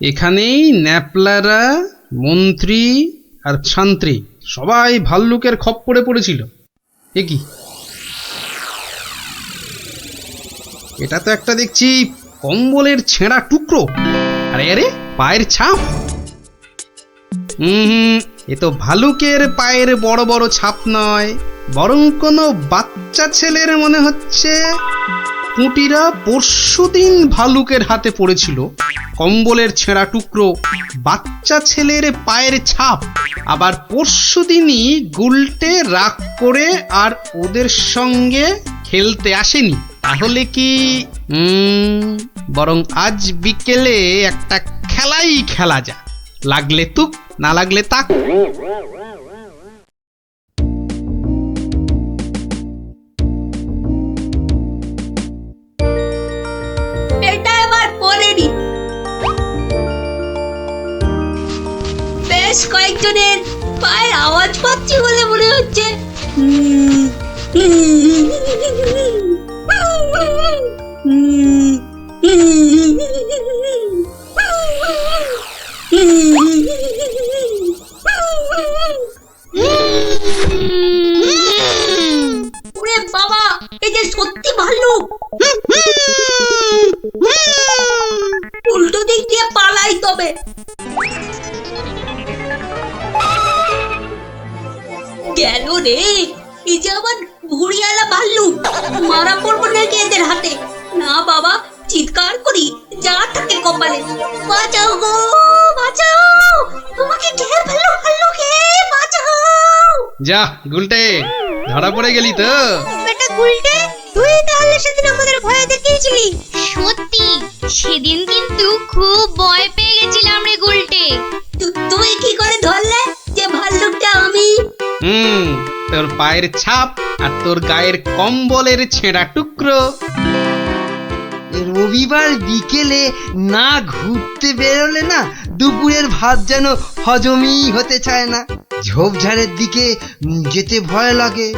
এখানেই ন্যাপলারা, মন্ত্রী আর শান্ত্রী সবাই ভাল্লুকের খপ্পরে পড়েছিল। এ কি, এটা তো একটা দেখছি কম্বলের ছেঁড়া টুকরো। আরে আরে, পায়ের ছাপ। এ তো ভালুকের পায়ের বড় বড় ছাপ নয়, বরং কোনো বাচ্চা ছেলের মনে হচ্ছে। পুঁটিরা পরশুদিন ভালুকের হাতে পড়েছিল। কম্বলের ছেঁড়া টুকরো, বাচ্চা ছেলের পায়ের ছাপ। আবার পরশুদিনই গুলটে রাগ করে আর ওদের সঙ্গে খেলতে আসেনি। তাহলে কি বরং আজ বিকেলে একটা খেলাই খেলা যা, লাগলে তুক না লাগলে তাক। এটা এবার পড়েনি। বেশ কয়েকজনের পায়ের আওয়াজ পাচ্ছি বলে মনে হচ্ছে। ওরে বাবা, এই যে সত্যি ভাল্লুক। উল্টো দিক দিয়ে পালাই তবে। গেল রে, এই যে আবার ভুড়িয়ালা ভাল্লুক। মারা পড়বো নাকি এদের হাতে? না বাবা, চিৎকার করি যা থাকে কপালে। বাঁচাও গো, বাঁচাও, আমাকে ঘের ফেলো ভাল্লুকে, বাঁচাও। যা গুলটে, ধরা পড়ে গেলি তো। বেটা গুলটে, তুই তাহলে সেদিন আমাদের ভয় দেখিয়েছিলি। সত্যি, সেদিন কিন্তু খুব ভয় পেয়ে গেছিলাম রে গুলটে। তুই কি করে ধরলে যে ভাল্লুকটা আমি? তোর পায়ের ছাপ আর তোর গায়ের কম্বলের ছেঁড়া টুকরো। রবিবার বিকেলে না ঘুরতে বেরোলে না দুপুরের ভাত যেন হজমই হতে চায় না। ঝোপঝাড়ের দিকে যেতে ভয় লাগে।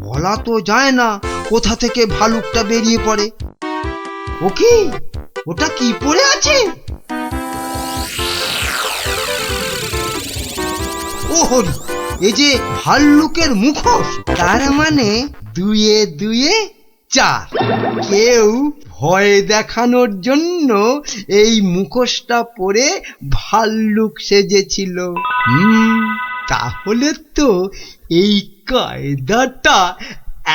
বলা তো যায় না কোথা থেকে ভালুকটা বেরিয়ে পড়ে। ও কি, ওটা কি পড়ে আছে? ও হরি, এই যে ভাল্লুকের মুখোশ। তার মানে দুয়ে দুয়ে চার। কেউ ভয় দেখানোর জন্য এই মুখোশটা পরে ভাল্লুক সেজেছিল। তাহলে তো এই কায়দাটা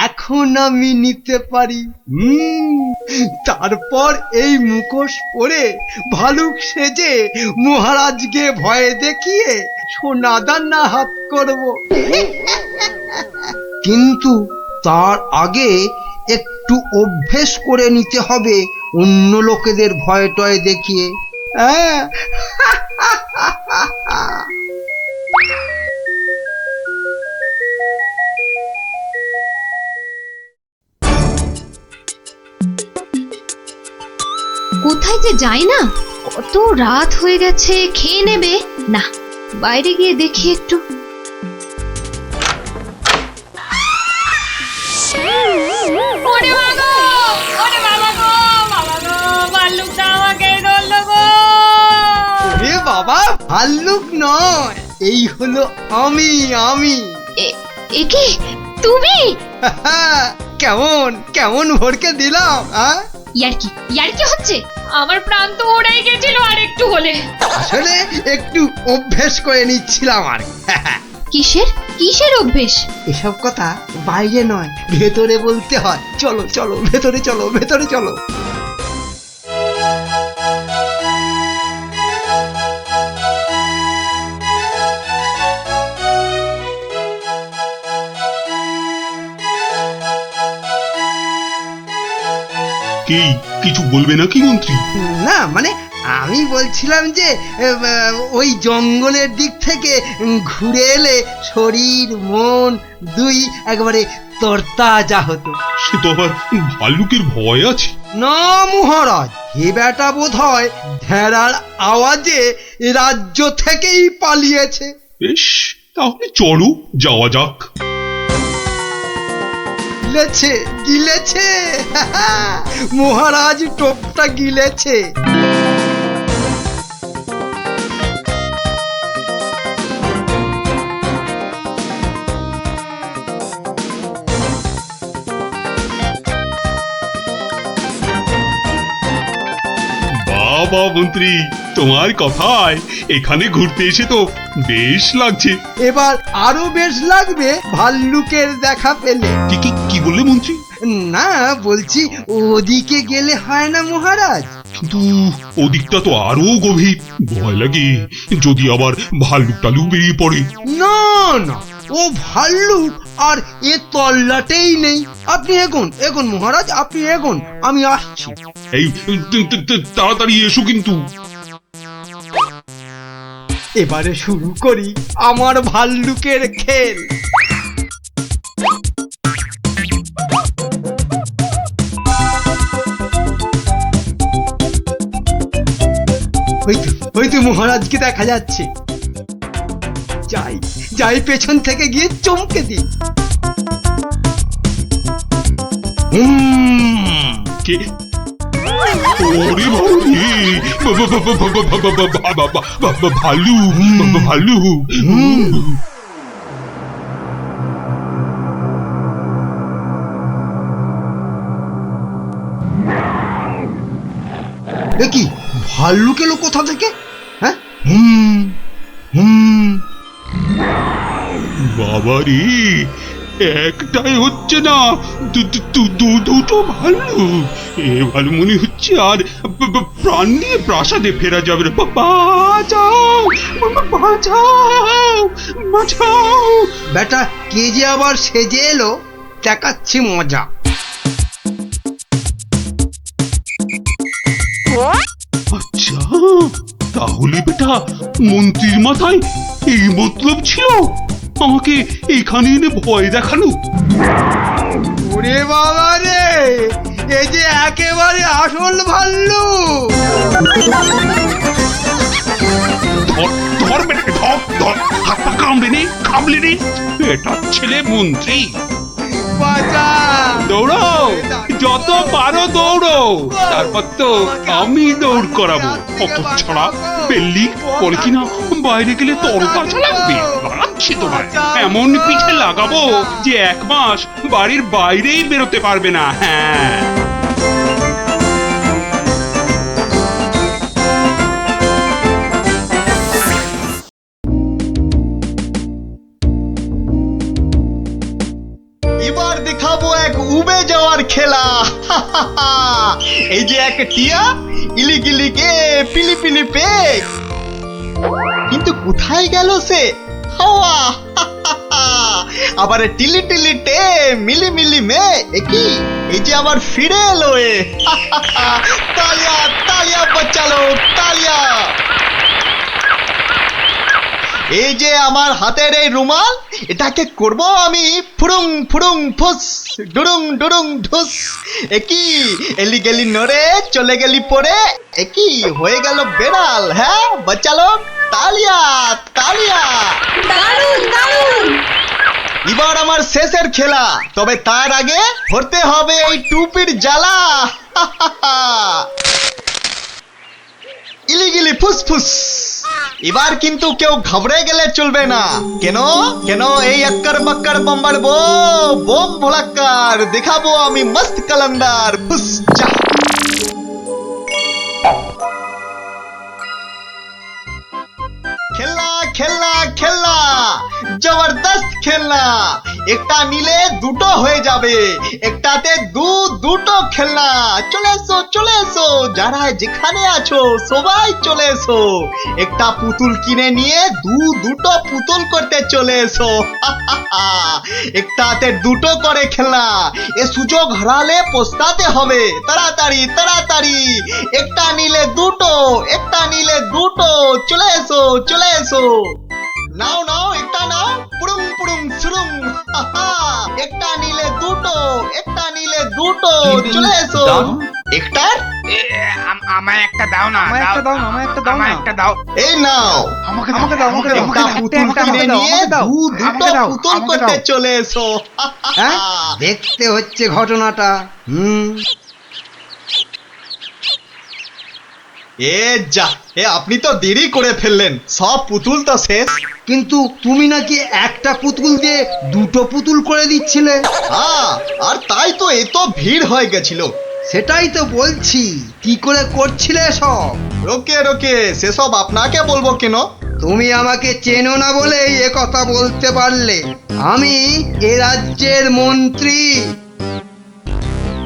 এখন আমি নিতে পারি। তারপর এই মুখোশ পরে ভালুক সেজে মহারাজকে ভয় দেখিয়ে সোনাদানা হাত করব। কিন্তু তার আগে একটু অভ্যেস করে নিতে হবে অন্য লোকেদের ভয় টয় দেখিয়ে। কোথায় যে যাই না, কত রাত হয়ে গেছে। খেয়ে নেবে না, বাইরে গিয়ে দেখি একটু। বাবা, ভাল্লুক নয়, এই হলো আমি। এ কি তুমি? কেমন কেমন ভরকে দিলাম। ইয়ার্কি হচ্ছে? আমার প্রাণ তো ওড়াই গেছিল আর একটু হলে। আসলে একটু অভ্যেস করে নিচ্ছিলাম আর। কিসের অভ্যেস? এসব কথা বাইরে নয়, ভেতরে বলতে হয়। চলো চলো, ভেতরে চলো, ভেতরে চলো। কি কিছু বলবে নাকি মন্ত্রী? না মানে আমি বলছিলাম যে ওই জঙ্গলের দিক থেকে ঘুরে এলে শরীর মন দুই একবারে তরতাজা হতো। সে তো আবার ভাল্লুকের ভয় আছে। না মহারাজ, হে বেটা বোধ হয় ঢেড়ার আওয়াজে রাজ্য থেকেই পালিয়েছে। বেশ, তাহলে চলো যাওয়া যাক। গিলেছে মহারাজ টোপটা গিলেছে। বাবা মন্ত্রী, তোমার কথায় এখানে ঘুরতে এসে তো বেশ লাগছে। এবার আরো বেশ লাগবে ভাল্লুকের দেখা পেলে। কি কি কি বললে মন্ত্রী? না, বলছি ওদিকে গেলে হয় না মহারাজ? কিন্তু ওদিকটা তো আরো গভীর, ভয় লাগে যদি আবার ভাল্লুক টালুক বেরিয়ে পড়ে। না না, ও ভাল্লুক আর এ তল্লাটেই নেই। আপনি এগোন এগোন মহারাজ, আপনি এগোন, আমি আসছি। এই তাড়াতাড়ি এসো কিন্তু। এবারে শুরু করি আমার ভাল্লুকের খেল। হয়তো মহারাজকে দেখা যাচ্ছে। যাই যাই, পেছন থেকে গিয়ে চমকে দিই। কে? ওরে বাবারে! ভাল্লুক ভাল্লুক! এ কি, ভাল্লুক এলো কোথা থেকে? হ্যাঁ, হুম হুম। বাবারে, একটাই হচ্ছে না, দুটো ভাল্লুক। এবার মনে হচ্ছে আর প্রাণ নিয়ে প্রাসাদে ফেরা যাবে না। বাঁচাও বাঁচাও বাঁচাও! বেটা, কে যে আবার সেজে এলো, দেখাচ্ছি মজা। আচ্ছা, তাহলে বেটা মন্ত্রীর মাথায় এই মতলব ছিল আমাকে এখানে এনে ভয় দেখানো। ওরে বাবা রে, এই যে একেবারে আসল ভাল্লুক। ধর বেটা, ধর, হাত পা কামড়ে নে বেটার ছেলে মন্ত্রী। বাঁচা! দৌড়াও, যত পারো দৌড়ো, তারপর তো আমি দৌড় করাবো। কত ছাড়া পেল্লি পরে কিনা বাইরে গেলে তরতাজা লাগবে। বাড়াচ্ছি তোমার, এমন পিঠে লাগাবো যে 1 মাস বাড়ির বাইরেই বেরোতে পারবে না। হ্যাঁ, এবার দেখাবো এক উবে যাওয়ার খেলা। এই যে এক টিয়া, ইলিগিলি কে পিলিপিলি পে, কিন্তু কোথায় গেল সে হাওয়া? আবার টিলি টিলি টে মিলি মিলি মে, একই এই যে আবার ফিরে এলো এ। তালিয়া তালিয়া বাচ্চালো, তালিয়া! এই যে আমার হাতের এই রুমাল, এটাকে করব আমি ফুরুং ফুরুং ফুস, ডুরুং ডুরুং ঢুস। একই এলি গেলি নড়ে, চলে গেলি পরে, একই হয়ে গেল বেড়াল। হ্যাঁ বাচ্চালো, তালিয়া তালিয়া! দারুণ দারুণ! এবার আমার শেষের খেলা, তবে তার আগে ধরতে হবে এই টুপির জ্বালা। ইলিগিলি ফুসফুস। এবার কিন্তু কেউ ঘাবড়ে গেলে চলবে না। কেন কেন, এই আক্কার বাক্কার বম্বার বোম ভোলাক্কার দেখাবো আমি মস্ত কালান্দার। ফুস যা! খেলনা খেলনা খেলনা, জবরদস্ত খেলনা। একটা নিলে দুটো হয়ে যাবে, একটাতে দুটো খেলনা। চলে এসো চলে এসো, যারা যেখানে আছো সবাই চলে এসো। একটা পুতুল কিনে নিয়ে দুটো পুতুল করতে চলে এসো। একটাতে দুটো করে খেলনা, এ সুযোগ হারালে পস্তাতে হবে। তাড়াতাড়ি তাড়াতাড়ি, একটা নিলে দুটো, একটা নিলে দুটো। চলে এসো চলে এসো, নাও নাও একটা নাও, পুরুং পুরুং সুরুং। একটা নিলে দুটো, একটা নিলে দুটো। চলে এসো। একটার আমায় একটা দাও না, আমায় একটা দাও না, আমায় একটা দাও না, একটা দাও। এই নাও, আমাকে দাও, আমাকে দাও, একটা পুতুল কিনে নিয়ে দুটো পুতুল করতে চলে এসো। হ্যাঁ, দেখতে হচ্ছে ঘটনাটা। এ যা, আপনি তো দেরি করে ফেললেন, সব পুতুল তো শেষ। কিন্তু তুমি নাকি একটা পুতুল দিয়ে দুটো পুতুল করে দিচ্ছিলে। আর তাই তো এত ভিড় হয়ে গেছিল। সেটাই তো বলছি, কি করে করছিলে সব? রোকে রোকে, সেসব আপনাকে বলবো কেন? তুমি আমাকে চেনো না বলেই এ কথা বলতে পারলে। আমি এ রাজ্যের মন্ত্রী।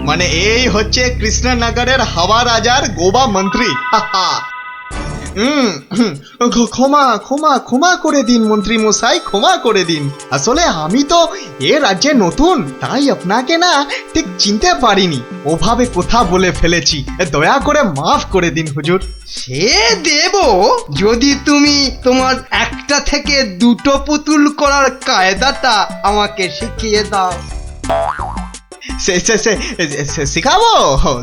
মানে এই হচ্ছে কৃষ্ণনগরের হাওয়া রাজার গোবা মন্ত্রী। ক্ষমা ক্ষমা ক্ষমা করে দিন মন্ত্রী মশাই, ক্ষমা করে দিন। আসলে আমি তো এ রাজ্যে নতুন, তাই আপনাকে না ঠিক চিনতে পারিনি, ওভাবে কথা বলে ফেলেছি, দয়া করে মাফ করে দিন হুজুর। সে দেব, যদি তুমি তোমার একটা থেকে দুটো পুতুল করার কায়দাটা আমাকে শিখিয়ে দাও। শেখাবো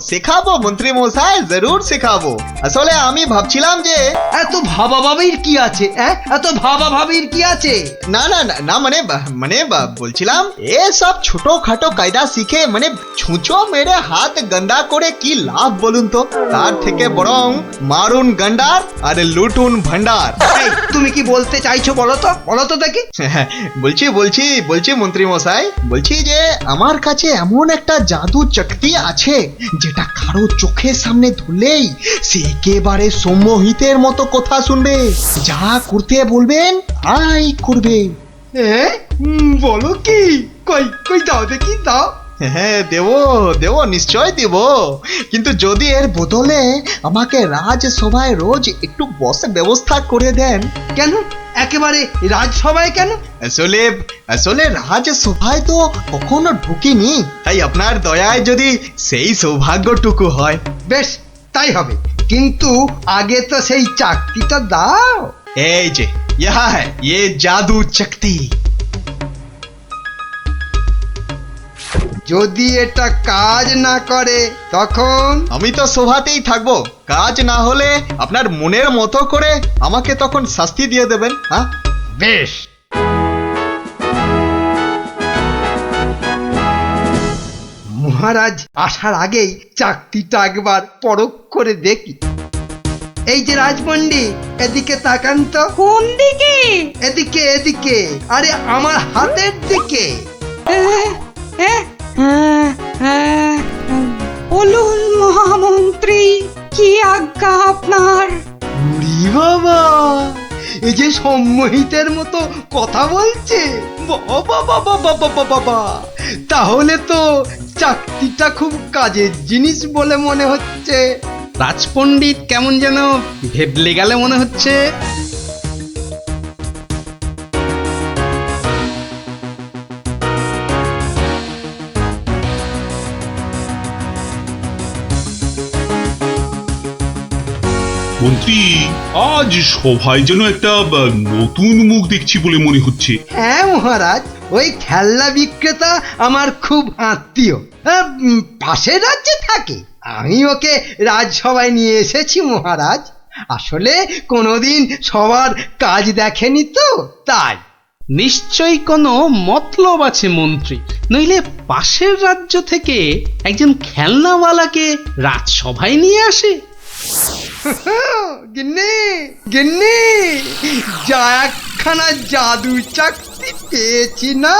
শেখাবো মন্ত্রী মশাই, জরুর শেখাবো। আসলে আমি ভাবছিলাম যে এত ভাবাভাবির কি আছে? এত ভাবাভাবির কি আছে? না না না না, মানে বলছিলাম এসব ছোটখাটো কায়দা শিখে মানে ছুঁচো মেরে হাত গন্ডা করে কি লাভ বলুন তো? তার থেকে বরং মারুন গন্ডার আর লুটুন ভান্ডার। এই, তুমি কি বলতে চাইছো বলো তো দেখি। বলছি মন্ত্রী মশাই, বলছি যে আমার কাছে এমন একটা জাদু শক্তি আছে, যেটা কারো চোখের সামনে ধরলেই সে একেবারে সম্মোহিতের মতো কথা শুনবে, যা করতে বলবেন তাই করবে। বলো কি? কই দাও দেখি, দাও। হ্যাঁ দেব নিশ্চয় দেব, কিন্তু যদি এর বদলে আমাকে রাজসভায় রোজ একটু বসে ব্যবস্থা করে দেন। কেন একেবারে রাজসভায় কেন? আসলে রাজসভায় তো কখনো ঢুকিনি, তাই আপনার দয়ায় যদি সেই সৌভাগ্যটুকু হয়। বেশ, তাই হবে, কিন্তু আগে তো সেই চাকরিটা দাও। এই যে ইহা হ্যায় ये জাদু শক্তি। যদি এটা কাজ না করে তখন? আমি তো সভাতেই থাকবো, কাজ না হলে আপনার মনের মতো করে আমাকে তখন শাস্তি দিয়ে দেবেন। হ্যাঁ বেশ। মহারাজ আসার আগেই চাকতিটা একবার পরখ করে দেখি। এই যে রাজপণ্ডিত, এদিকে তাকান তো। কোন দিকে? এদিকে এদিকে, আরে আমার হাতের দিকে। বলুন মহামন্ত্রী, কি আজ্ঞা আপনার? উরি বাবা, এই যে সম্মোহিতের মতো কথা বলছে। বাবা বাবা বাবা বাবা, তাহলে তো চাকতিটা খুব কাজের জিনিস বলে মনে হচ্ছে। রাজপণ্ডিত কেমন যেন ভেবলে গেলে মনে হচ্ছে। মন্ত্রী, আজ সভায় যেন একটা নতুন মুখ দেখছি বলে মনে হচ্ছে। হ্যাঁ মহারাজ, ওই খেলনা বিক্রেতা আমার খুব আত্মীয়, পাশের রাজ্যে থাকে। আমি ওকে রাজসভায় নিয়ে এসেছি মহারাজ। আসলে কোনোদিন সবার কাজ দেখেনি তো, তাই। নিশ্চয়ই কোনো মতলব আছে মন্ত্রী, নইলে পাশের রাজ্য থেকে একজন খেলনাওয়ালাকে রাজসভায় নিয়ে আসে। গিন্নি গিন্নি, যা একখানা জাদু চাকতি পেয়েছি না,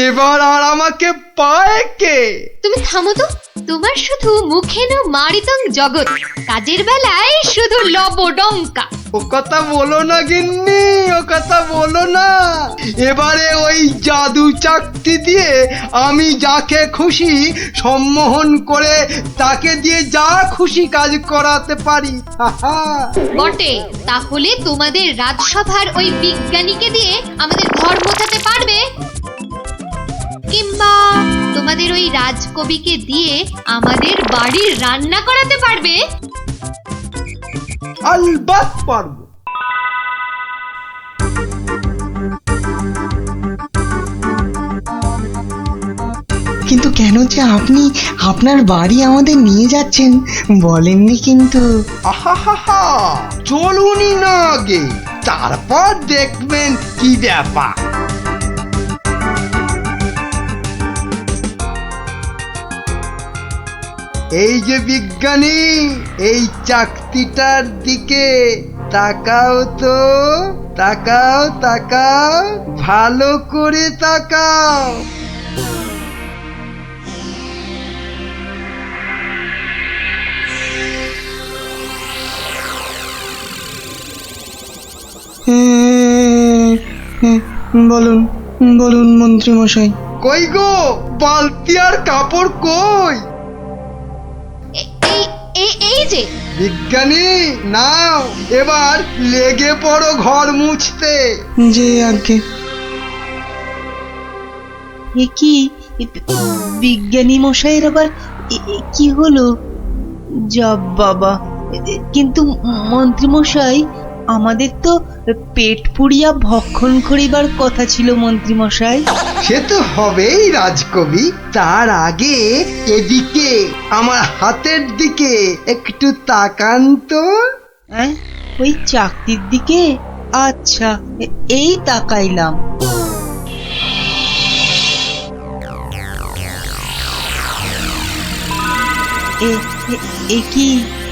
এবার আর আমাকে পায় কে? তুমি থামো তো, তোমার শুধু মুখে না মারিতং জগৎ, কাজের বেলায় শুধু লবডঙ্কা। ও কথা বলো না গিন্নি, ও কথা বলো না। এবারে ওই জাদু চাকতি দিয়ে আমি যাকে খুশি সম্মোহন করে তাকে দিয়ে যা খুশি কাজ করাতে পারি। বটে, তাহলে তোমাদের রাজসভার ওই বিজ্ঞানীকে দিয়ে আমাদের ঘর মোছাতে পারবে? কিংবা তোমাদের ওই রাজকবিকে দিয়ে আমাদের বাড়ির রান্না করাতে পারবে? আলবাত পারবো। কিন্তু কেন যে আপনি আপনার বাড়ি আমাদের নিয়ে যাচ্ছেন বলেননি কিন্তু। আহা, চলুনি না আগে, তারপর দেখবেন কি ব্যাপার। এই যে বিজ্ঞানী, এই চাকতিটার দিকে তাকাও তো, তাকাও তাকাও, ভালো করে তাকাও। বলুন বলুন মন্ত্রী মশাই। কই গো বালতি আর কাপড় কই? এই যে বিজ্ঞানী নাও, এবার লেগে পড়ো ঘর মুছতে। যে আগে এ কি বিজ্ঞানী মশাইয়ের আবার কি হলো? যা বাবা, কিন্তু মন্ত্রী মশাই, আমাদের তো পেট পুড়িয়া ভক্ষণ করিবার কথা ছিল মন্ত্রী মশাই। সে তো হবেই রাজকবি। তার আগে এদিকে আমার হাতের দিকে একটু তাকান তো। হ্যাঁ, ওই চাকতির দিকে? আচ্ছা, এই তাকাইলাম। এ কি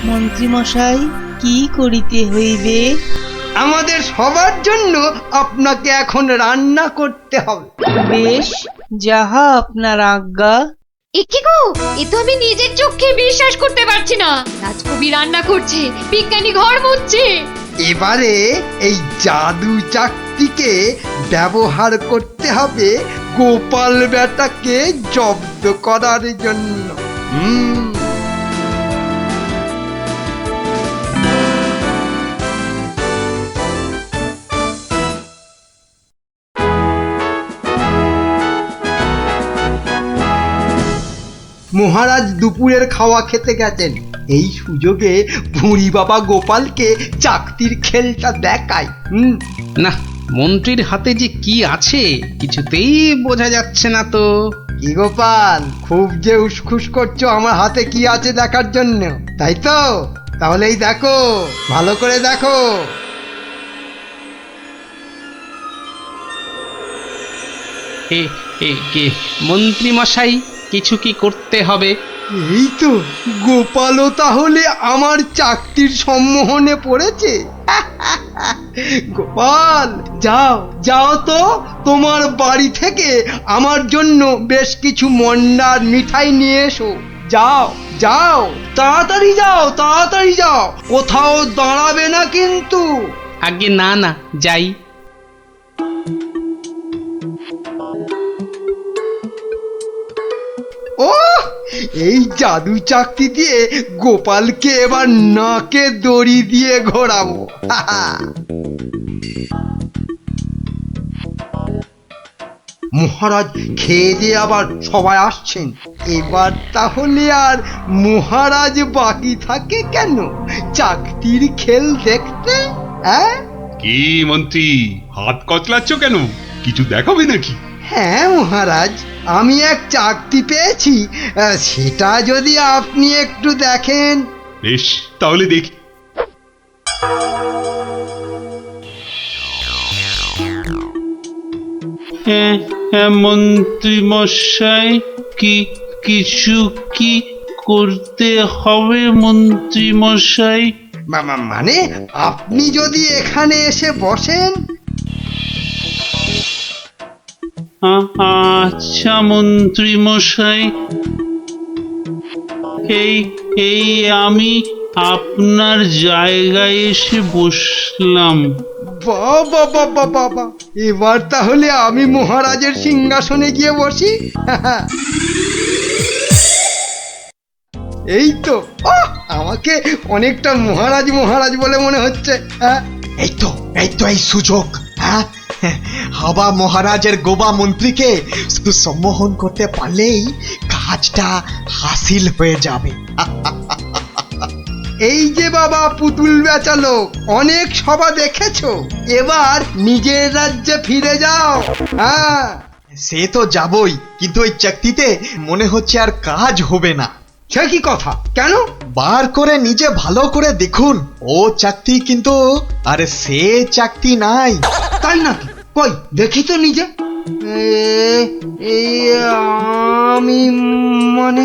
মন্ত্রী মশাই, কি করিতে হইবে? আমাদের সবার জন্য আপনাকে এখন রান্না করতে হবে। বেশ, যাহা আপনার আজ্ঞা। কি গো, এ তো আমি নিজের চোখে বিশ্বাস করতে পারছি না। রাজকবি রান্না করছে, বিজ্ঞানী ঘর মুছছে। এবারে এই জাদু চাকতিকে ব্যবহার করতে হবে গোপাল বেটাকে জব্দ করার জন্য। মহারাজ দুপুরের খাওয়া খেতে গেছেন। এই সুযোগে ভুঁড়ি বাবা গোপালকে চাকতির খেলটা দেখায়। না, মন্ত্রীর হাতে যে কি আছে কিছুতেই বোঝা যাচ্ছে না তো। কি গোপাল, খুব যে উসখুস করছো আমার হাতে কি আছে দেখার জন্য, তাই তো? তাহলেই দেখো, ভালো করে দেখো। কে মন্ত্রী মশাই, কিছু কি করতে হবে? এই তো, গোপালও তাহলে আমার চাকতির সম্মোহনে পড়েছে। গোপাল, যাও যাও তো, তোমার বাড়ি থেকে আমার জন্য বেশ কিছু মন্ডার মিঠাই নিয়ে এসো। যাও যাও, তাড়াতাড়ি যাও, তাড়াতাড়ি যাও, কোথাও দাঁড়াবে না কিন্তু। আগে না না, যাই। ও, এই জাদু চাকতি দিয়ে গোপালকে এবার নাকে দড়ি দিয়ে ঘোরাবো। মহারাজ খেয়ে দিয়ে আবার সবাই আসছেন। এবার তাহলে আর মহারাজ বাকি থাকে কেন চাকতির খেল দেখতে? কি মন্ত্রী, হাত কচলাচ্ছ কেন? কিছু দেখাবে নাকি? হ্যাঁ মহারাজ, আমি এক চাকতি পেয়েছি, সেটা যদি আপনি একটু দেখেন। বেশ, তাহলে দেখি। মন্ত্রী মশাই, কিছু কি করতে হবে মন্ত্রী মশাই? মানে আপনি যদি এখানে এসে বসেন। আচ্ছা মন্ত্রী মশাই, এই আমি আপনার জায়গায় এসে বসলাম। বাবা বাবা বাবা, এবার তাহলে আমি মহারাজের সিংহাসনে গিয়ে বসি। এই তো, আমাকে অনেকটা মহারাজ মহারাজ বলে মনে হচ্ছে। এই তো এই সুযোগ। হ্যাঁ, হাবা মহারাজের গোবা মন্ত্রীকে শুধু সম্মোহন করতে পারলেই কাজটা হাসিল হয়ে যাবে। এই যে বাবা পুতুল বেচালো, অনেক সভা দেখেছো, এবার নিজের রাজ্যে ফিরে যাও। হ্যাঁ, সে তো যাবই, কিন্তু ওই চাকতিতে মনে হচ্ছে আর কাজ হবে না। সে কি কথা? কেন? বার করে নিজে ভালো করে দেখুন, ও চাকতি কিন্তু আর সে চাকতি নাই। তাই নাকি? কই দেখি তো নিজে। এই আমি মানে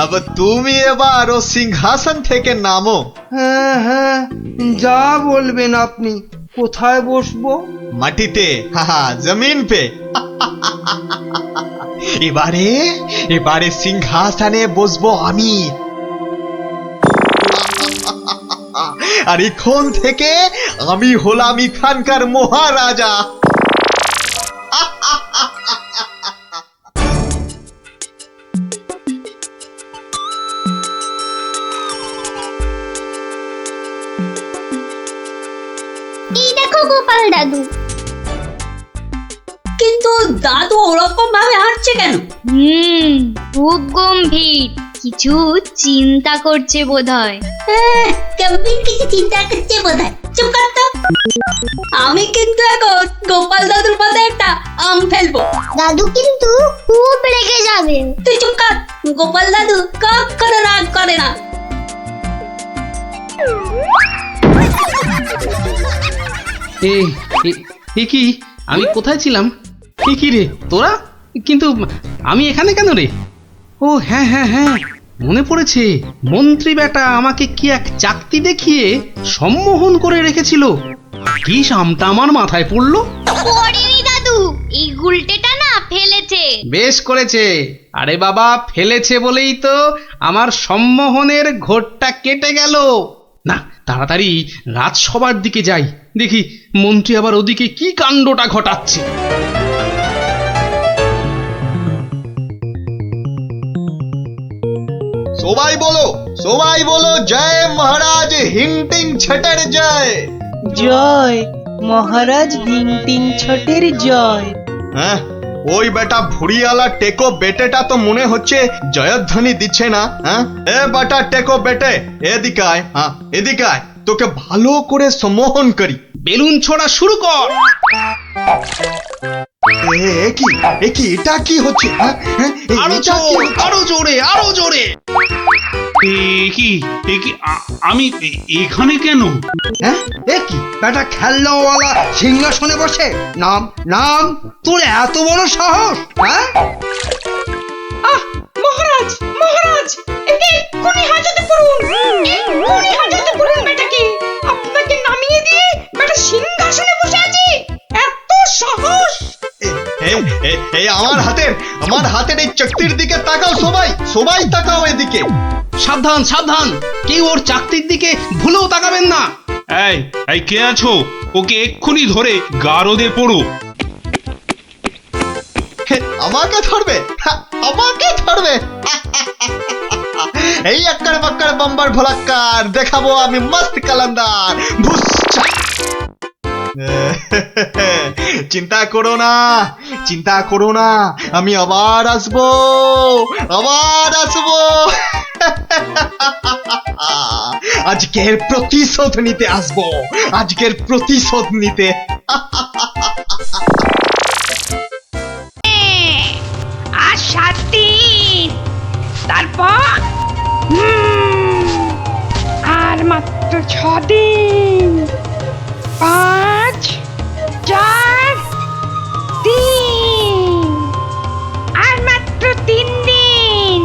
আবার তুমি এবার ও সিংহাসন থেকে নামো। হ্যাঁ হ্যাঁ, যা বলবেন আপনি। কোথায় বসবো? মাটিতে, জমিন পে। এবারে সিংহাসনে বসবো আমি। আর এখন থেকে আমি হলাম এখানকার মহারাজা। এই দেখো গোপাল দাদু। কিন্তু দাদু ওরকম ভাবে হাঁটছে কেন? খুব গম্ভীর কিছু চিন্তা করছে বোধহয়। গম্ভীর কিছু চিন্তা করছে বোধহয়। চুপ কর তো। আমি কিন্তু এখন গোপাল দাদুর মাথায় একটা আম ফেলবো। দাদু কিন্তু খুব রেগে যাবে। তুই চুপ কর। গোপাল দাদু কখনো রাগ করে না। এ কি, আমি কোথায় ছিলাম? কি রে তোরা? কিন্তু আমি এখানে কেন রে? ও হ্যাঁ হ্যাঁ হ্যাঁ, মনে পড়েছে। মন্ত্রী বেটা আমাকে কি এক চাকতি দেখিয়ে সম্মোহন করে রেখেছিল। কি সামটা আমার মাথায় পড়লো। পড়েনি দাদু, এই গুলটেটা না ফেলেছে। বেশ করেছে। আরে বাবা, ফেলেছে বলেই তো আমার সম্মোহনের ঘোরটা কেটে গেল। না, তাড়াতাড়ি রাজসভার দিকে যাই, দেখি মন্ত্রী আবার ওদিকে কি কাণ্ডটা ঘটাচ্ছে। সবাই বলো জয় মহারাজ হিংটিং ছটের জয়। জয় মহারাজ হিংটিং ছটের জয়। হ্যাঁ, ওই বেটা ভুড়িয়ালা টেকো বেটেটা তো মনে হচ্ছে জয়ধ্বনি দিচ্ছে না। হ্যাঁ, এ বেটা টেকো বেটে, এদিকে আয়। হ্যাঁ, এদিকে আয়, তোকে ভালো করে সম্মোহন করি। বেলুন ছোড়া শুরু কর। এটা কি হচ্ছে? আরো জোরে, আরো জোরে। আমি এখানে কেন? হ্যাঁ, এ কি বেটা খেলনাওয়ালা সিংহাসনে বসে? নাম নাম, তোর এত বড় সাহস? হ্যাঁ, মহারাজ মহারাজ, এক্ষুনি হাজতে পড়ুন, এক্ষুনি হাজতে পড়ুন বেটাকে। আপনাকে নামিয়ে দিয়ে বেটা সিংহাসনে বসে আছে, এত সাহস! আমার হাতের এই চকতির দিকে তাকাও। সবাই তাকাও এদিকে। সাবধান সাবধান, কেউ ওর চাকতির দিকে ভুলেও তাকাবেন না। এই কে আছো? ওকে এক্ষুনি ধরে গারদে পড়ো। আমাকে ধরবে? এই আক্কার বাক্কার বাম্বার ভোলাক্কার দেখাবো আমি মস্ত কালান্দার। চিন্তা করো না, আমি আবার আসবো। আজকের প্রতিশোধ নিতে আসবো, আর 7 দিন, তারপর আর মাত্র 6 দিন। 5, 4, 3, আর মাত্র 3 দিন।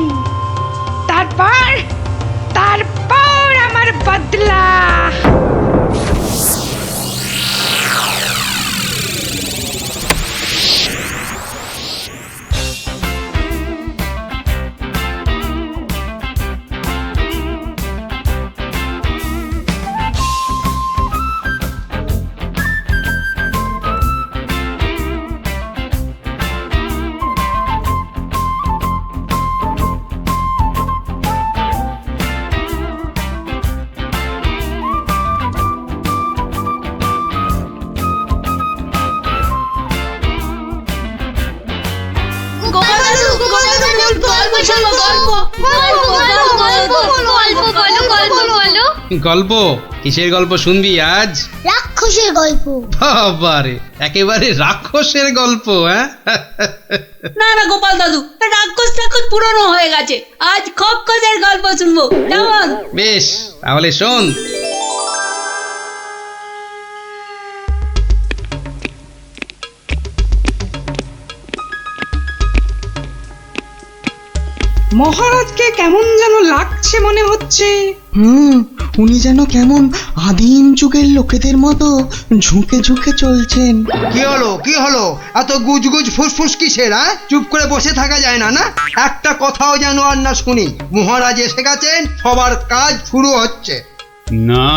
তারপর আমার বদলা। গল্প? কিসের গল্প শুনবি আজ? রাক্ষসের গল্প। বাবারে, একেবারে রাক্ষসের গল্প। হ্যাঁ, না না গোপাল দাদু, রাক্ষস পুরনো হয়ে গেছে। আজ খক্কসের গল্প শুনবো, কেমন? বেশ, তাহলে শোন। মহারাজকে কেমন যেন লাগছে মনে হচ্ছে। উনি যেন কেমন আদিম যুগের লোকেদের মতো ঝুঁকে ঝুঁকে চলছেন। কি হলো এত গুজগুজ ফুসফুস কিসের? চুপ করে বসে থাকা যায় না? না, একটা কথাও যেন আর না শুনি। মহারাজ এসে গেছেন, সবার কাজ শুরু হচ্ছে। না,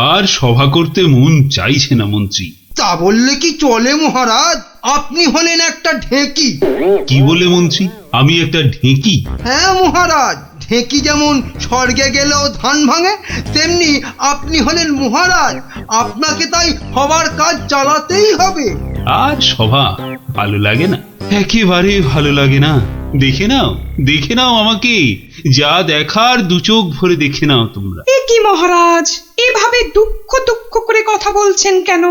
আর সভা করতে মন চাইছে না মন্ত্রী। তা বললে কি চলে মহারাজ? আপনি হলেন একটা ঢেঁকি। কি বলে মন্ত্রী? আমি একটা ঢেঁকি? হ্যাঁ মহারাজ, ঢেঁকি যেমন স্বর্গে গেলেও ধান ভাঙে, তেমনি আপনি হলেন মহারাজ। আপনাকে তাই হবার কাজ চালাতেই হবে। আর সভা ভালো লাগে না, একেবারে ভালো লাগে না। দেখে নাও আমাকে, যা দেখার দু চোখ ভরে দেখে নাও তোমরা। এ কি মহারাজ, এভাবে দুঃখ দুঃখ করে কথা বলছেন কেন?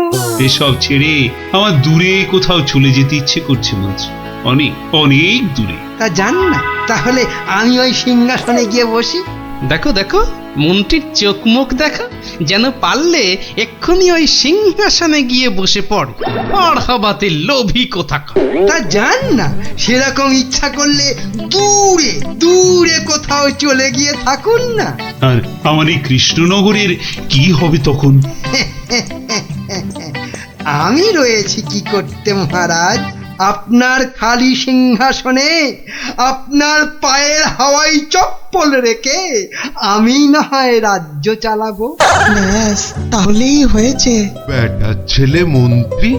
এসব ছেড়ে আমার দূরে কোথাও চলে যেতে ইচ্ছে করছে মন্ত্রী, অনেক অনেক দূরে। তা জান না, তাহলে আমি ওই সিংহাসনে গিয়ে বসি। দেখো দেখো, মন্ত্রীর চোখ মুখ দেখো, যেন পারলে এক্ষুনি ওই সিংহাসনে গিয়ে বসে পড়ে। আর হবাতে লোভী কোথাকার। তা জান না, সেরকম ইচ্ছা করলে দূরে দূরে কোথাও চলে গিয়ে থাকুন না। আর আমার এই কৃষ্ণনগরের কি হবে তখন? আমি রয়েছি কি করতে মহারাজ? আপনার খালি সিংহাসনে আপনার পায়ের হাওয়াই চপ্পল রেখে আমি না হয় রাজ্য চালাবো। ব্যাস, তাহলেই হয়েছে। বেটার ছেলে মন্ত্রী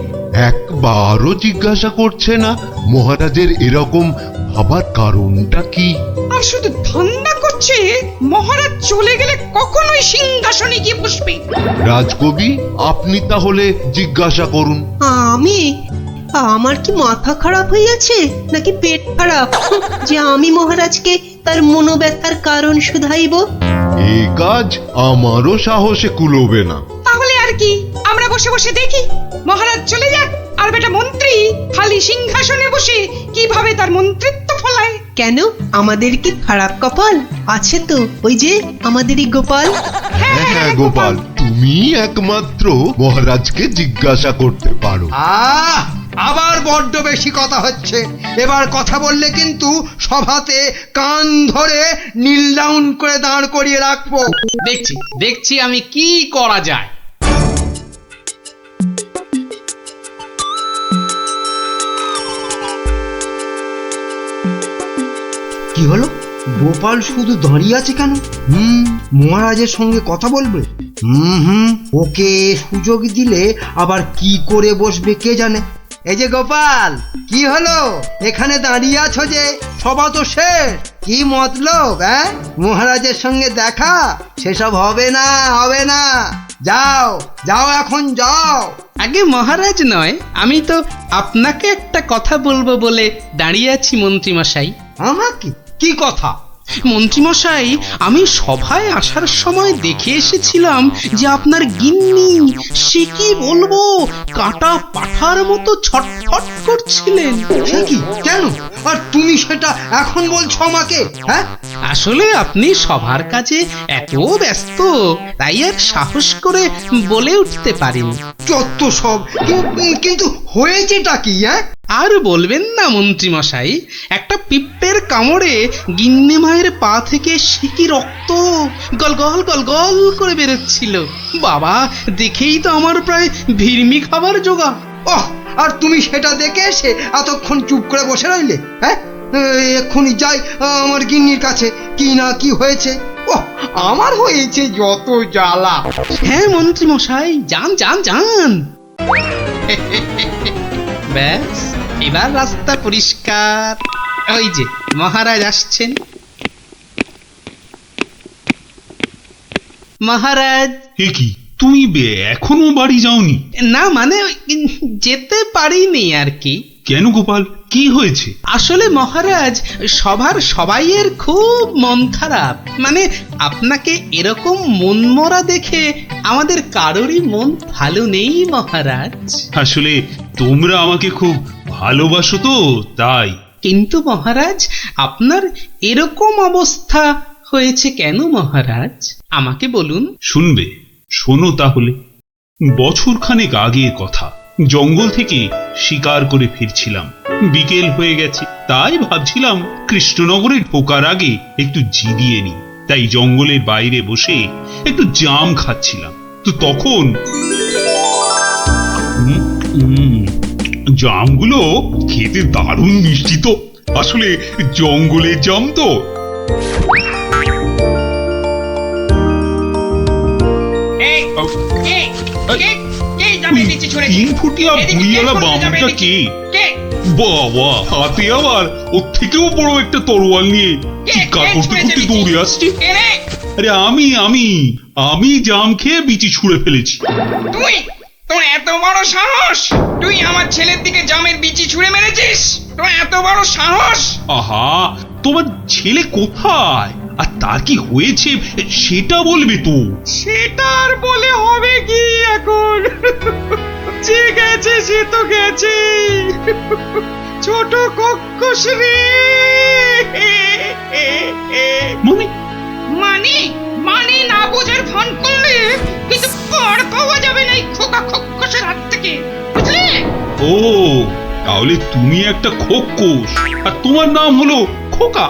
একবারও জিজ্ঞাসা করছে না মহারাজের এরকম ভাবার কারণটা কি? আর শুধু ধান্দা করছে মহারাজ চলে গেলে কখনোই সিংহাসনে গিয়ে বসবে। রাজকবি, আপনি তাহলে জিজ্ঞাসা করুন। আমি? আমার কি মাথা খারাপ হইয়াছে নাকি পেট খারাপ যে আমি মহারাজকে তার মনোব্যথার কারণ শুধাইব? এই কাজ আমারও সাহসে কুলোবে না। তাহলে আর কি, আমরা বসে বসে দেখি মহারাজ চলে যাক, আর বেটা মন্ত্রী খালি সিংহাসনে বসে কিভাবে তার মন্ত্রিত্ব ফলায়। কেন, আমাদের কি খারাপ কপাল? আছে তো ওই যে আমাদেরই গোপাল। হ্যাঁ হ্যাঁ গোপাল, তুমি একমাত্র মহারাজকে জিজ্ঞাসা করতে পারো। আবার বড্ড বেশি কথা হচ্ছে। এবার কথা বললে কিন্তু সভাতে কান ধরে নীল ডাউন করে দাঁড় করিয়ে রাখবো। দেখছি আমি কি করা যায়। কি হলো? গোপাল শুধু দাঁড়িয়ে আছে কেন? মহারাজের সঙ্গে কথা বলবে? ওকে সুযোগ দিলে আবার কি করে বসবে কে জানে। এই যে গোপাল, কি হলো? এখানে দাঁড়িয়ে আছো যে? সভা তো শেষ, কি মতলব? মহারাজের সঙ্গে দেখা? সেসব হবে না, হবে না। যাও যাও, এখন যাও। আগে মহারাজ নয়, আমি তো আপনাকে একটা কথা বলবো বলে দাঁড়িয়ে আছি মন্ত্রীমশাই। আমাকে? কি কথা? মন্ত্রীমশাই, আমি সভায় আসার সময় দেখে এসেছিলাম যে আপনার গিন্নি, সে কি বলবো, কাটা পাঠার মতো ছটফট করছিলেন। সে কি? কেন? আর তুমি সেটা এখন বলছো আমাকে? আসলে আপনি সভার কাজে এত ব্যস্ত, তাই আর সাহস করে বলে উঠতে পারেন। যত সব। কিন্তু হয়েছেটা কি? আর বলবেন না মন্ত্রীমশাই, একটা পিঁপড়ের কামড়ে গিন্নি মায়ের পা থেকে সিকি রক্ত গল গল গল গল করে বেরোচ্ছিল। বাবা, দেখেই তো আমার প্রায় ভিড়মি খাবার জোগা। আর তুমি সেটা দেখে এসে এতক্ষণ চুপ করে বসে রইলে? এক্ষুনি যাই আমার গিন্নির কাছে, কি না কি হয়েছে। আমার হয়েছে যত জ্বালা। হ্যাঁ মন্ত্রীমশাই, যান যান যান। ব্যাস, এবার রাস্তা পরিষ্কার। ওই যে মহারাজ আসছেন। মহারাজ। এ কি, তুমি এখনো বাড়ি যাওনি? না মানে যেতে পারিনি আর কি। কেন গোপাল, কি হয়েছে? আসলে মহারাজ, সবার সবাইয়ের খুব মন খারাপ। মানে আপনাকে এরকম মন মরা দেখে আমাদের কারোরই মন ভালো নেই মহারাজ। আসলে তোমরা আমাকে খুব ভালোবাসো তো, তাই। কিন্তু মহারাজ, আপনার এরকম অবস্থা হয়েছে কেন মহারাজ? আমাকে বলুন। শুনবে? শোনো তাহলে। বছরখানেক আগের কথা, জঙ্গল থেকে শিকার করে ফিরছিলাম। বিকেল হয়ে গেছে, তাই ভাবছিলাম কৃষ্ণনগরে ঢোকার আগে একটু জিরিয়ে নি। তাই জঙ্গলের বাইরে বসে একটু জাম খাচ্ছিলাম। তো তখন জামগুলো খেতে দারুণ মিষ্টি তো। আসলে জঙ্গলের জাম তো। কে কে কে জামের বিচি ছুঁড়েছে? 3 ফুটিয়া এদিকে ভুঁড়িওয়ালা কে ছুঁড়েছে জামের বামুনটা বিচি? কে? কে বাবা, হাতে আবার ওর থেকেও বড় একটা তরোয়াল নিয়ে চিৎকার কে করতে ছুঁড়েছে করতে বিচি? দৌড়ে আসছে। কে রে? আরে আমি জাম খেয়ে বিচি ছুঁড়ে ফেলেছি। তুই তোর এত বড় সাহস! তুই আমার ছেলের দিকে জামের বিচি ছুঁড়ে মেরেছিস? তোর এত বড় সাহস! আহা, তোমার ছেলে কোথায় আর তার কি হয়েছে সেটা বলবে তো। সেটা আর বলে হবে কি এখন? যে গেছে সে তো গেছে। ছোট কক্কস রে। মানে মানে মানে না বোঝার ভান করলে কিন্তু পার পাওয়া যাবে না এই খোকা খোকসের হাত থেকে, বুঝলে? ও, তাহলে তুমি একটা খোকস আর তোমার নাম হলো খোকা।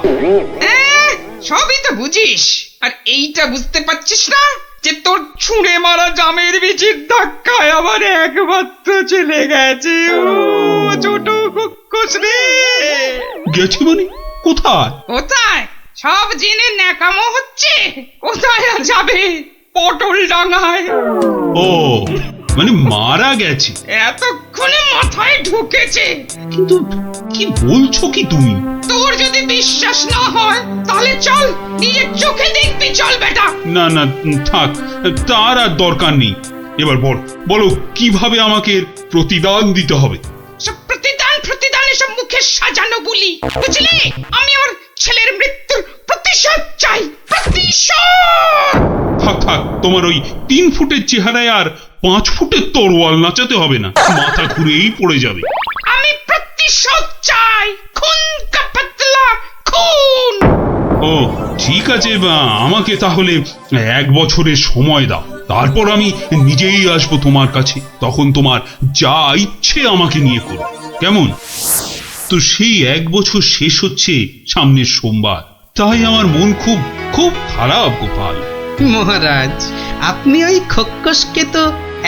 সবই তো বুঝিস, আর এইটা বুঝতে পারছিস না যে তোর ছুঁড়ে মারা জামের বিচির ধাক্কায় আমার একমাত্র চলে গেছে। ও ছোট কক্কস রে। গেছে মানে কোথায়? কোথায়? সব জেনে ন্যাকামো হচ্ছে। কোথায় আর যাবে? পটল ডাঙায়। ও, মানে মারা গেছে। এতক্ষণে মাথায় ঢুকেছে। কিন্তু কি বলছো কি তুমি? তোর যদি বিশ্বাস না হয় তাহলে চল, নিজের চোখে দেখবি। চল বেটা। না না, থাক, তার আর দরকার নেই। এবার বলো কিভাবে আমাকে প্রতিদান দিতে হবে? সব প্রতিদান এসব মুখে সাজানো বলি, বুঝলি? আমি আমার ছেলের মৃত্যুর প্রতিশোধ চাই। প্রতিশোধ! থাক, তোমার ওই 3 ফুটের চেহারায় আর 5 ফুটের তরোয়াল নাচাতে হবে না, মাথা ঘুরেই পড়ে যাবে। আমি প্রতিশোধ চাই। খুন কা পাতলা খুন। ও ঠিক আছে, আমাকে তাহলে 1 বছরের সময় দাও, তারপর আমি নিজেই আসবো তোমার কাছে। তখন তোমার যা ইচ্ছে আমাকে নিয়ে করো, কেমন? তো সেই 1 বছর শেষ হচ্ছে সামনের সোমবার, তাই আমার মন খুব খুব খারাপ গোপাল। মহারাজ, আপনি ওই খোকসকে তো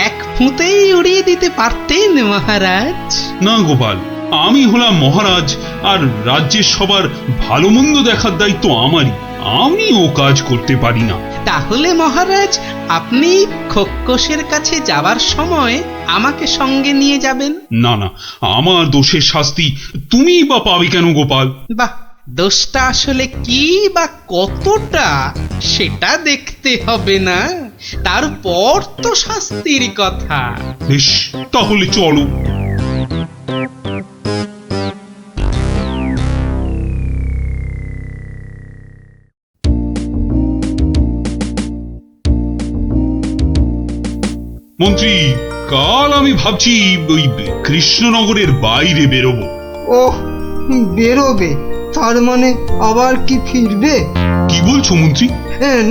1 ফুঁতেই উড়িয়ে দিতে পারতেন মহারাজ। না গোপাল, আমি হলাম মহারাজ, আর রাজ্যের সবার ভালো মন্দ দেখার দায়িত্ব আমারই। আমি ও কাজ করতে পারি না। তাহলে মহারাজ, আপনি খোকসের কাছে যাবার সময় আমাকে সঙ্গে নিয়ে যাবেন। না, আমার দোষের শাস্তি তুমি বা পাবে কেন গোপাল? বাহ, দোষটা আসলে কি বা কতটা সেটা দেখতে হবে না, তারপর তো শাস্তির কথা। বেশ, তাহলে চলো। মন্ত্রী, কাল আমি ভাবছি ওই কৃষ্ণনগরের বাইরে বেরোবো। ওহ, বেরোবে? তার মানে আবার কি ফিরবে? কি বলছো মন্ত্রী?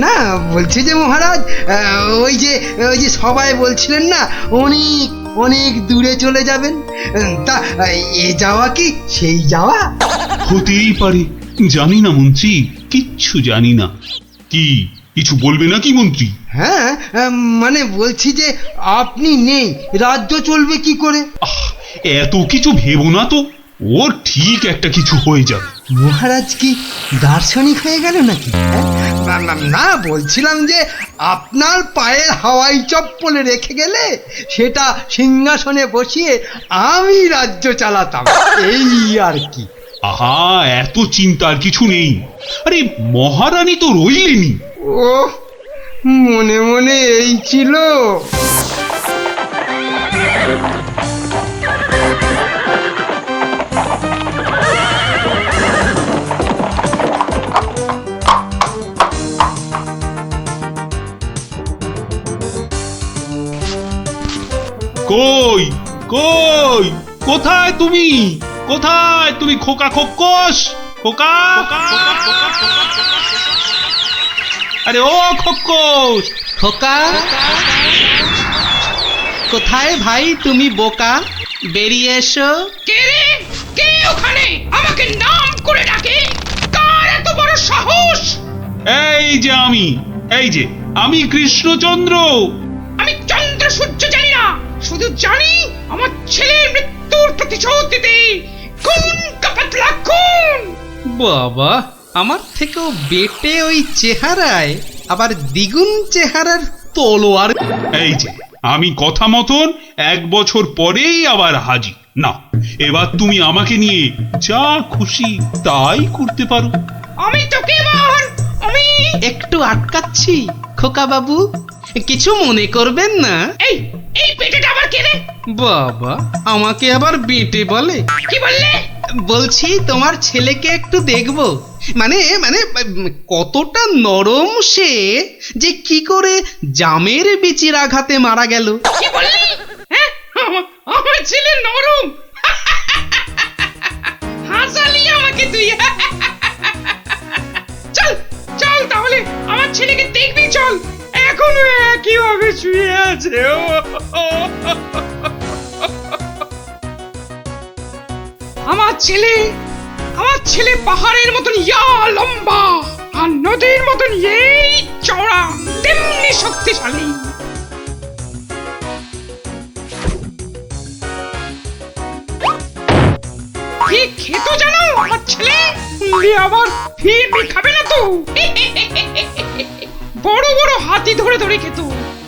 না, বলছি যে মহারাজ, ওই যে সবাই বলছিলেন না অনেক অনেক দূরে চলে যাবেন, তা এ যাওয়া কি সেই যাওয়া? হতেই পারে, জানি না মন্ত্রী, কিচ্ছু জানি না। কি কিছু বলবে নাকি মন্ত্রী? হ্যাঁ, মানে বলছি যে আপনি নেই, রাজ্য চলবে কি করে? এত কিছু ভেবো না তো, ওর ঠিক একটা কিছু হয়ে যাবে। মহারাজ কি দার্শনিক হয়ে গেল নাকি? না, বলছিলাম যে আপনার পায়ের হাওয়াই চপ্পলে রেখে গেলে সেটা সিংহাসনে বসিয়ে আমি রাজ্য চালাতাম, এই আর কি। আহা, এত চিন্তার কিছু নেই। আরে মহারানী তো রইলেনি। ও, মনে মনে এই ছিল। কই কই কোথায় তুমি? কোথায় তুমি খোকা খোকস? খোকা, আরে ও খোকস! খোকা, কোথায় ভাই তুমি বোকা? বেরিয়ে এসো। কে রে? কে ওখানে আমাকে নাম করে ডাকে? কার এত বড় সাহস? এই যে আমি কৃষ্ণচন্দ্র। আমি চন্দ্র সূর্য জানি না, শুধু জানি আমার ছেলের মৃত্যুর প্রতিশোধ দিতে খুন কা পাতলা খুন। বাবা, আমার থেকেও বেটে ওই চেহারায় আবার দ্বিগুণ চেহারার তলোয়ার। এই যে আমি কথা মতন 1 বছর পরেই আবার হাজির। না, এবার তুমি আমাকে নিয়ে যা খুশি তাই করতে পারো। আমি তোকে এবার আমি একটু আটকাচ্ছি খোকা বাবু, কিছু মনে করবেন না। এই এই পেটেটা আবার কে রে? বাবা, আমাকে আবার বেটে বলে? কি বললে? বলছি তোমার ছেলেকে একটু দেখবো, মানে মানে কতটা নরম সে, যে কি করে জামের বিচির আঘাতে মারা গেল। কি বললি? হ্যাঁ, আমার ছেলে নরম। হাসালি আমাকে তুই। চল চল তাহলে আমার ছেলেকে দেখবি, চল। এখনো একইভাবে শুয়ে আছে। আমার ছেলে পাহাড়ের মতন ইয়া লম্বা, আর নদীর মতন এই চওড়া, তেমনি শক্তিশালী। কি খেত জানো আমার ছেলে? আবার ফিরবি খাবে না তো। বড় বড় হাতি ধরে ধরে খেত।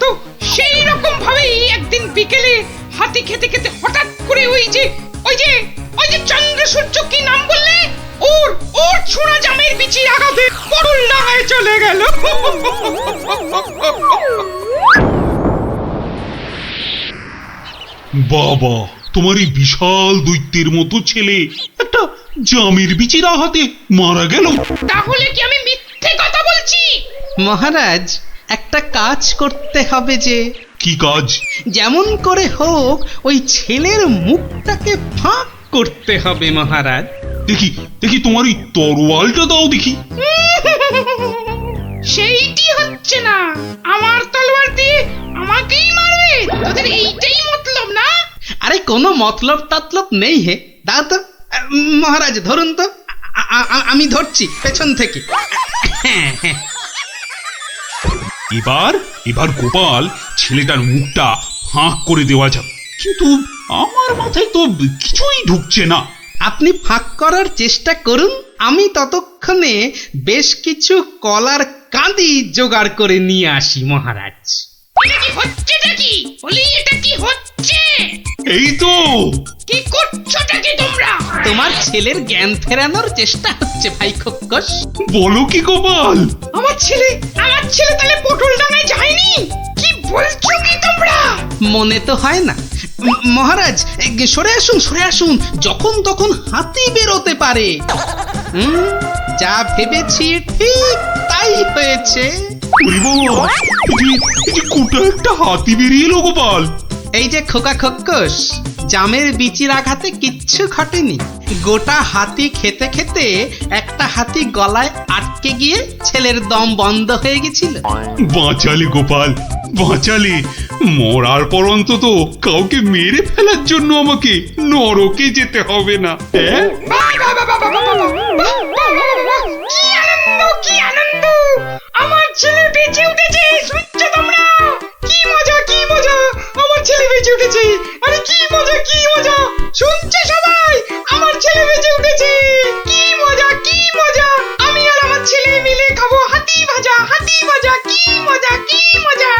তো সেই রকম ভাবেই একদিন বিকেলে হাতি খেতে খেতে হঠাৎ করে ওই যে চন্দ্র সূর্য কি নাম বললে, ওর ছোড়া জামের বিচি আঘাতে পটল ডাঙায় চলে গেল। বাবা, তোমার এই বিশাল দৈত্যের মতো ছেলে একটা জামের বিচির আঘাতে মারা গেল? তাহলে কি আমি মিথ্যে কথা বলছি? মহারাজ, একটা কাজ করতে হবে যে। কি কাজ? যেমন করে হোক ওই ছেলের মুখটাকে ফাঁক করতে হবে মহারাজ। দেখি দেখি তোমার এই তরোয়ালটা দাও দেখি। সেইটি হচ্ছে না, আমার তলোয়ার দিয়ে আমাকেই মারবে? তোদের এইটাই মতলব না? আরে কোনো মতলব টাতলব নেই হে, দাও তো। মহারাজ ধরুন তো, আমি ধরছি পেছন থেকে। এবার গোপাল ছেলেটার মুখটা ফাঁক করে দেওয়া যাবে, কিন্তু আমার মাথায় তো কিছুই ঢুকছে না। আপনি ফাঁক করার চেষ্টা করুন, আমি ততক্ষণে বেশ কিছু কলার কাঁদি জোগাড় করে নিয়ে আসি মহারাজ। এটা কি হচ্ছে নাকি? বলি এটা কি হচ্ছে? এই তো। কি করছোটা কি তোমরা? তোমার ছেলের জ্ঞান ফেরানোর চেষ্টা হচ্ছে ভাই খোকস। বলো কি গোপাল? আমার ছেলে তাহলে পটল ডাঙায় যায়নি? কি বলছো কি তোমরা? মনে তো হয় না মহারাজ। সরে আসুন, যখন তখন হাতি বেরোতে পারে। যা ভেবেছি ঠিক তাই হয়েছে। কোটা একটা হাতি বেরিয়ে এলো গোপাল। এই যে খোকা খোকস, জামের বিচির আঘাতে কিচ্ছু ঘটেনি। গোটা হাতি খেতে খেতে একটা হাতি গলায় আটকে গিয়ে ছেলের দম বন্ধ হয়ে গেছিল। বাঁচালে গোপাল, বাঁচালে। মরার পর অন্তত কাউকে মেরে ফেলার জন্য আমাকে নরকে যেতে হবে না। কি আনন্দ! আমার ছেলে বেঁচে উঠেছে, শুনছো তোমরা? কি মজা! আমার ছেলে বেঁচে উঠেছে। আরে কি মজা! শুনছে সবাই? আমার ছেলে বেঁচে উঠেছে। কি মজা! আমি আর আমার ছেলে মিলে খাবো হাতি ভাজা। কি মজা!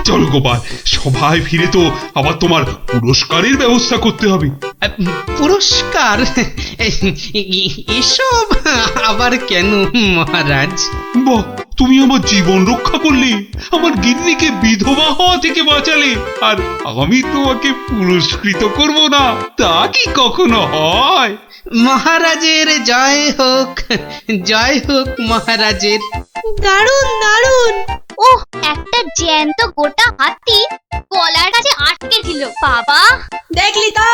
চলো গোপাল, সবাই ফিরে তো আবার তোমার পুরস্কারের ব্যবস্থা করতে হবে। পুরস্কার? এসব আবার কেন মহারাজ? বাহ, তুমি আমার জীবন রক্ষা করলে, আমার গিন্নিকে বিধবা হওয়া থেকে বাঁচালে, আর আমি তোমাকে পুরস্কৃত করব না, তা কি কখনো হয়? মহারাজের জয় হোক মহারাজের। দারুণ। ওহ, একটা জ্যান্ত গোটা হাতি গলার কাছে আটকে ছিল। বাবা, দেখলি তো,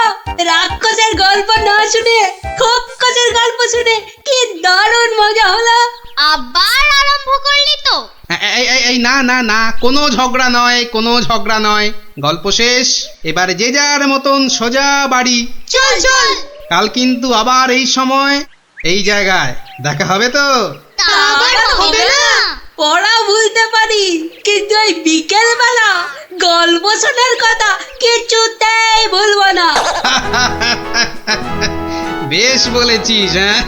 রাক্ষসের গল্প না শুনে খোকসের গল্প শুনে কি দারুণ মজা হলো। আবার আরম্ভ করলি তো? এই না, কোনো ঝগড়া নয়। গল্প শেষ, এবার যে যার মতন সোজা বাড়ি। চল। কাল কিন্তু আবার এই সময় এই জায়গায় দেখা হবে তো? আবার হবে না। পড়া ভুলতে পারি, কিন্তু ওই বিকেল বেলা গল্প শোনার কথা কিছুতেই ভুলবো না। বেশ বলেছিস, হ্যাঁ।